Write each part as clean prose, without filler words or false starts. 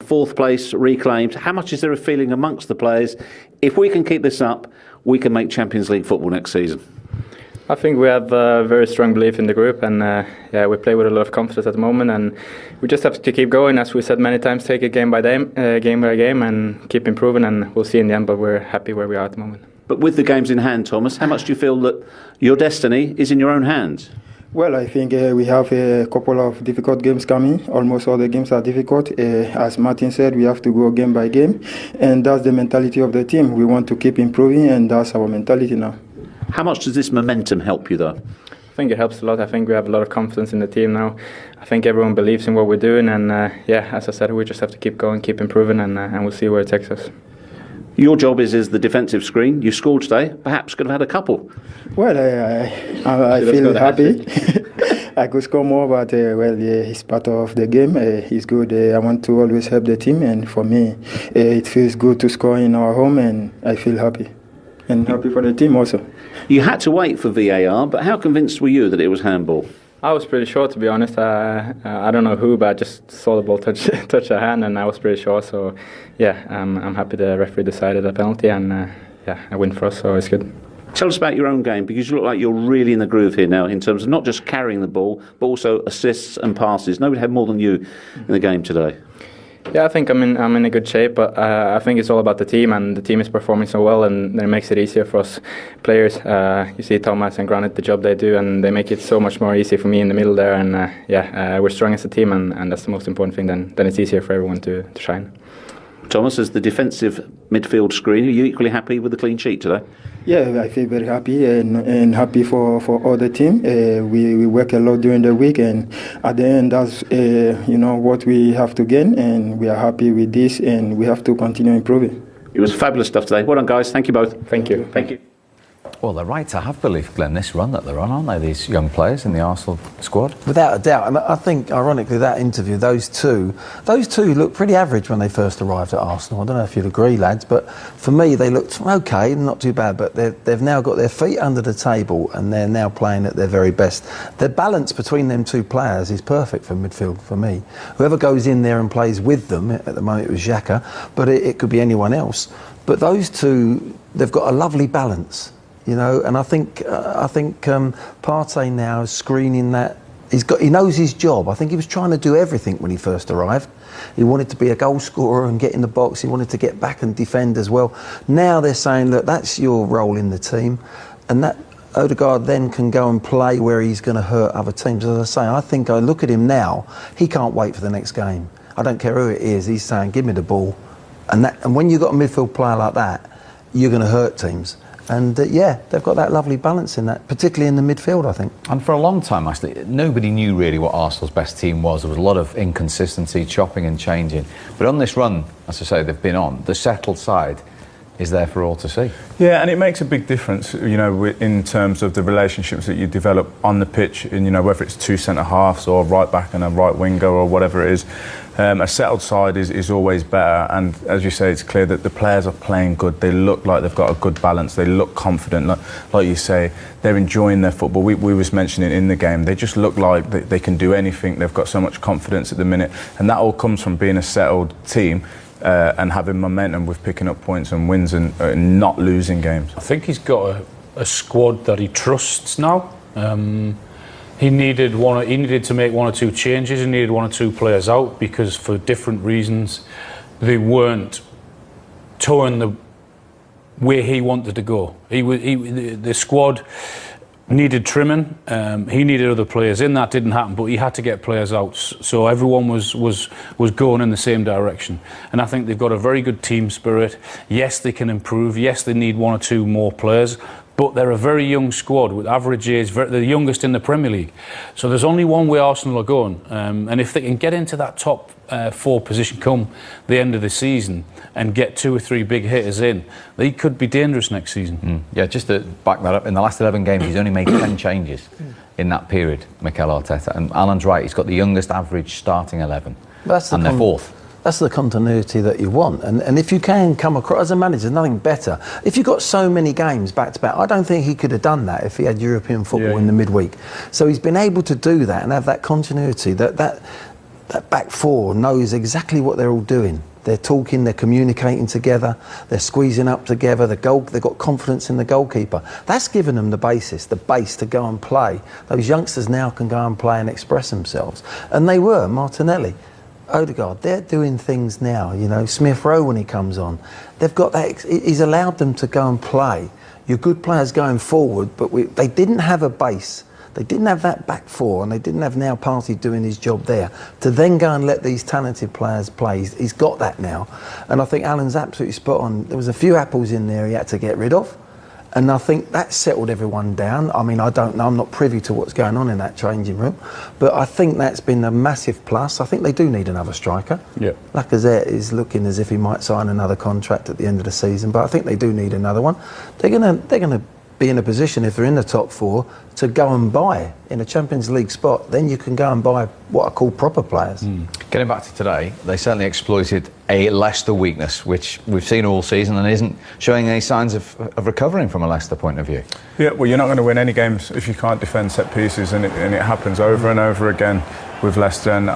4th place reclaimed. How much is there a feeling amongst the players, if we can keep this up, we can make Champions League football next season? I think we have a very strong belief in the group, and we play with a lot of confidence at the moment, and we just have to keep going, as we said many times, take it game by game and keep improving, and we'll see in the end, but we're happy where we are at the moment. But with the games in hand, Thomas, how much do you feel that your destiny is in your own hands? Well, I think we have a couple of difficult games coming. Almost all the games are difficult. As Martin said, we have to go game by game, and that's the mentality of the team. We want to keep improving, and that's our mentality now. How much does this momentum help you, though? I think it helps a lot. I think we have a lot of confidence in the team now. I think everyone believes in what we're doing, and as I said, we just have to keep going, keep improving, and we'll see where it takes us. Your job is as the defensive screen. You scored today. Perhaps could have had a couple. Well, I feel happy. I could score more, but he's part of the game. He's good. I want to always help the team, and for me, it feels good to score in our home, and I feel happy. And happy for the team also. You had to wait for VAR, but how convinced were you that it was handball? I was pretty sure, to be honest. I don't know who, but I just saw the ball touch her hand, and I was pretty sure. So, I'm happy the referee decided a penalty, and a win for us, so it's good. Tell us about your own game, because you look like you're really in the groove here now in terms of not just carrying the ball, but also assists and passes. Nobody had more than you in the game today. Yeah, I think I'm in a good shape, but I think it's all about the team, and the team is performing so well, and it makes it easier for us players. You see Thomas and Granit, the job they do, and they make it so much more easy for me in the middle there, and we're strong as a team, and that's the most important thing. Then it's easier for everyone to shine. Thomas, as the defensive midfield screen, are you equally happy with the clean sheet today? Yeah, I feel very happy and happy for all the team. We work a lot during the week, and at the end, that's what we have to gain, and we are happy with this, and we have to continue improving. It was fabulous stuff today. Well done, guys. Thank you both. Thank you. Thank you. Well, they're right to have belief, Glenn, this run that they're on, aren't they, these young players in the Arsenal squad? Without a doubt. And I think, ironically, that interview, those two looked pretty average when they first arrived at Arsenal. I don't know if you'd agree, lads, but for me, they looked okay, not too bad, but they've now got their feet under the table, and they're now playing at their very best. The balance between them two players is perfect for midfield, for me. Whoever goes in there and plays with them, at the moment it was Xhaka, but it could be anyone else. But those two, they've got a lovely balance. And I think Partey now is screening that. He knows his job. I think he was trying to do everything when he first arrived. He wanted to be a goal scorer and get in the box. He wanted to get back and defend as well. Now they're saying, look, that's your role in the team, and that Odegaard then can go and play where he's going to hurt other teams. As I say, I look at him now. He can't wait for the next game. I don't care who it is. He's saying, give me the ball, and when you've got a midfield player like that, you're going to hurt teams. And they've got that lovely balance in that, particularly in the midfield, I think. And for a long time, actually, nobody knew really what Arsenal's best team was. There was a lot of inconsistency, chopping and changing. But on this run, as I say, they've been on, the settled side is there for all to see. Yeah, and it makes a big difference, in terms of the relationships that you develop on the pitch, and whether it's two centre-halves or right back and a right winger or whatever it is. A settled side is always better, and as you say, it's clear that the players are playing good. They look like they've got a good balance. They look confident, like you say. They're enjoying their football. We was mentioning in the game, they just look like they can do anything. They've got so much confidence at the minute, and that all comes from being a settled team and having momentum with picking up points and wins and not losing games. I think he's got a squad that he trusts now. He needed to make one or two changes. He needed one or two players out because, for different reasons, they weren't towing the way he wanted to go. The squad needed trimming. He needed other players in. That didn't happen, but he had to get players out. So everyone was going in the same direction. And I think they've got a very good team spirit. Yes, they can improve. Yes, they need one or two more players. But they're a very young squad with average age, the youngest in the Premier League. So there's only one way Arsenal are going. And if they can get into that top 4 position come the end of the season and get 2 or 3 big hitters in, they could be dangerous next season. Yeah, just to back that up, in the last 11 games, he's only made 10 changes in that period, Mikel Arteta. And Alan's right, he's got the youngest average starting 11. And they're 4th. That's the continuity that you want, and if you can come across as a manager, there's nothing better. If you've got so many games back to back, I don't think he could have done that if he had European football in the midweek. So he's been able to do that and have that continuity. That that back four knows exactly what they're all doing. They're talking, they're communicating together, they're squeezing up together, they've got confidence in the goalkeeper. That's given them the base to go and play. Those youngsters now can go and play and express themselves. And they were, Martinelli, Odegaard, they're doing things now, you know, Smith Rowe when he comes on. They've got that, he's allowed them to go and play. Your good players going forward, but they didn't have a base. They didn't have that back four, and they didn't have now Partey doing his job there. To then go and let these talented players play, he's got that now. And I think Alan's absolutely spot on. There was a few apples in there he had to get rid of, and I think that settled everyone down. I mean, I don't know, I'm not privy to what's going on in that changing room, but I think that's been a massive plus. I think they do need another striker. Yeah. Lacazette is looking as if he might sign another contract at the end of the season, but I think they do need another one. They're gonna be in a position, if they're in the top four, to go and buy in a Champions League spot. Then you can go and buy what I call proper players. Getting back to today, they certainly exploited a Leicester weakness, which we've seen all season and isn't showing any signs of recovering from a Leicester point of view. Yeah, well, you're not going to win any games if you can't defend set pieces, and it happens over and over again with Leicester. And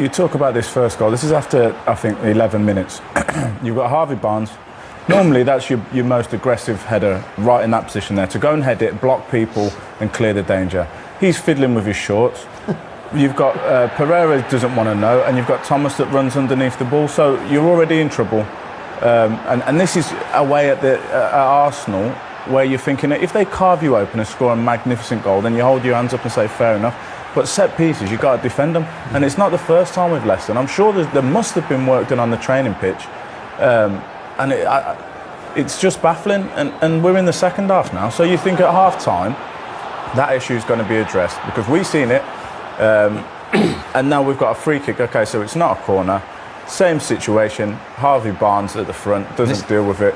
you talk about this first goal. This is after, I think, 11 minutes. You've got Harvey Barnes. Normally, that's your most aggressive header, right in that position there, to go and head it, block people and clear the danger. He's fiddling with his shorts. You've got Pereira doesn't want to know, and you've got Thomas that runs underneath the ball, so you're already in trouble. And this is away at Arsenal, where you're thinking that if they carve you open and score a magnificent goal, then you hold your hands up and say, fair enough. But set pieces, you've got to defend them. And it's not the first time with Leicester. And I'm sure there must have been work done on the training pitch. And it's just baffling, and we're in the second half now. So you think at half time that issue is going to be addressed, because we've seen it, and now we've got a free kick. Okay, so it's not a corner, same situation. Harvey Barnes at the front doesn't deal with it.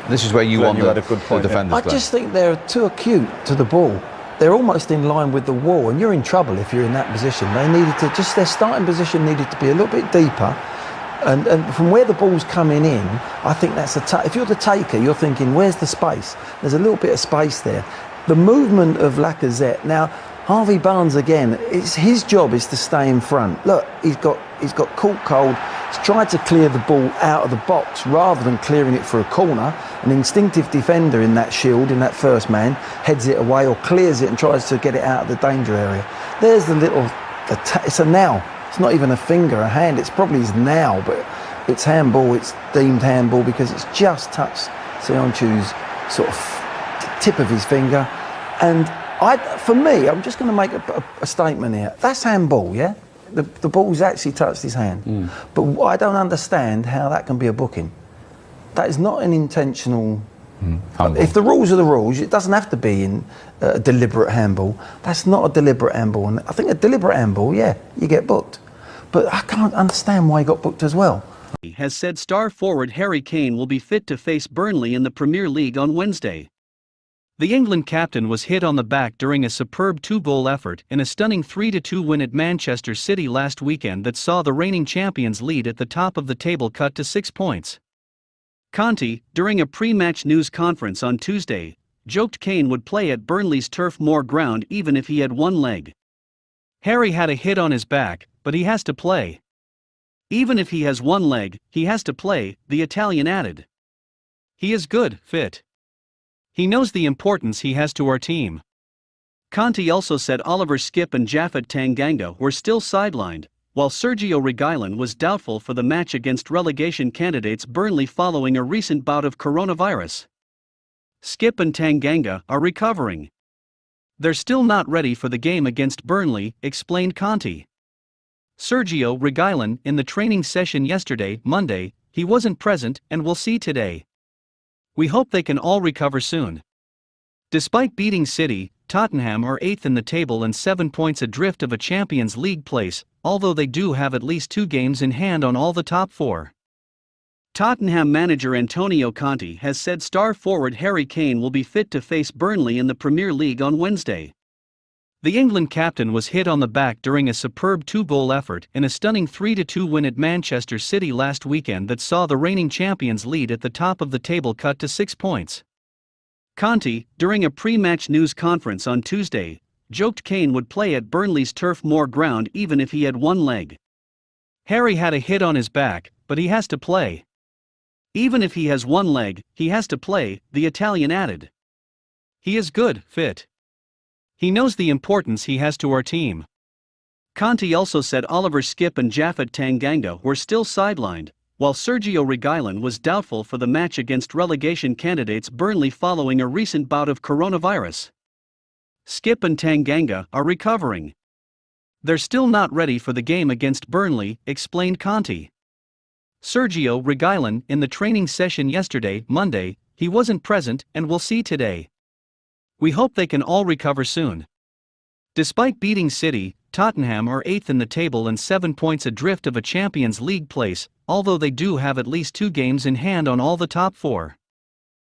This is where you want the defenders. I just think they're too acute to the ball. They're almost in line with the wall, and you're in trouble if you're in that position. They needed to their starting position needed to be a little bit deeper. And from where the ball's coming in, I think that's if you're the taker, you're thinking, where's the space? There's a little bit of space there. The movement of Lacazette. Now, Harvey Barnes again, his job is to stay in front. Look, he's got caught cold. He's tried to clear the ball out of the box rather than clearing it for a corner. An instinctive defender in that shield, in that first man, heads it away or clears it and tries to get it out of the danger area. There's the little, it's a now. It's not even a finger, a hand. It's probably his now, but it's handball. It's deemed handball because it's just touched Sionchu's sort of tip of his finger. And for me, I'm just going to make a statement here. That's handball, yeah? The ball's actually touched his hand. But I don't understand how that can be a booking. That is not an intentional... If the rules are the rules, it doesn't have to be in a deliberate handball. That's not a deliberate handball. And I think a deliberate handball, yeah, you get booked. But I can't understand why he got booked as well. Has said star forward Harry Kane will be fit to face Burnley in the Premier League on Wednesday. The England captain was hit on the back during a superb 2-goal effort in a stunning 3-2 win at Manchester City last weekend that saw the reigning champions lead at the top of the table cut to 6 points. Conte, during a pre-match news conference on Tuesday, joked Kane would play at Burnley's Turf Moor ground even if he had one leg. Harry had a hit on his back, but he has to play. Even if he has one leg, he has to play, the Italian added. He is good, fit. He knows the importance he has to our team. Conte also said Oliver Skipp and Japhet Tanganga were still sidelined, while Sergio Reguilon was doubtful for the match against relegation candidates Burnley following a recent bout of coronavirus. Skipp and Tanganga are recovering. They're still not ready for the game against Burnley, explained Conte. Sergio Reguilon, in the training session yesterday, Monday, he wasn't present and we'll see today. We hope they can all recover soon. Despite beating City, Tottenham are 8th in the table and 7 points adrift of a Champions League place, although they do have at least 2 games in hand on all the top 4. Tottenham manager Antonio Conte has said star forward Harry Kane will be fit to face Burnley in the Premier League on Wednesday. The England captain was hit on the back during a superb 2-goal effort in a stunning 3-2 win at Manchester City last weekend that saw the reigning champions lead at the top of the table cut to 6 points. Conte, during a pre-match news conference on Tuesday, joked Kane would play at Burnley's Turf Moor ground even if he had one leg. Harry had a hit on his back, but he has to play. Even if he has one leg, he has to play, the Italian added. He is good, fit. He knows the importance he has to our team. Conte also said Oliver Skipp and Japhet Tanganga were still sidelined, while Sergio Reguilon was doubtful for the match against relegation candidates Burnley following a recent bout of coronavirus. Skipp and Tanganga are recovering. They're still not ready for the game against Burnley, explained Conte. Sergio Reguilon, in the training session yesterday, Monday, he wasn't present and we'll see today. We hope they can all recover soon. Despite beating City, Tottenham are 8th in the table and 7 points adrift of a Champions League place, although they do have at least 2 games in hand on all the top 4.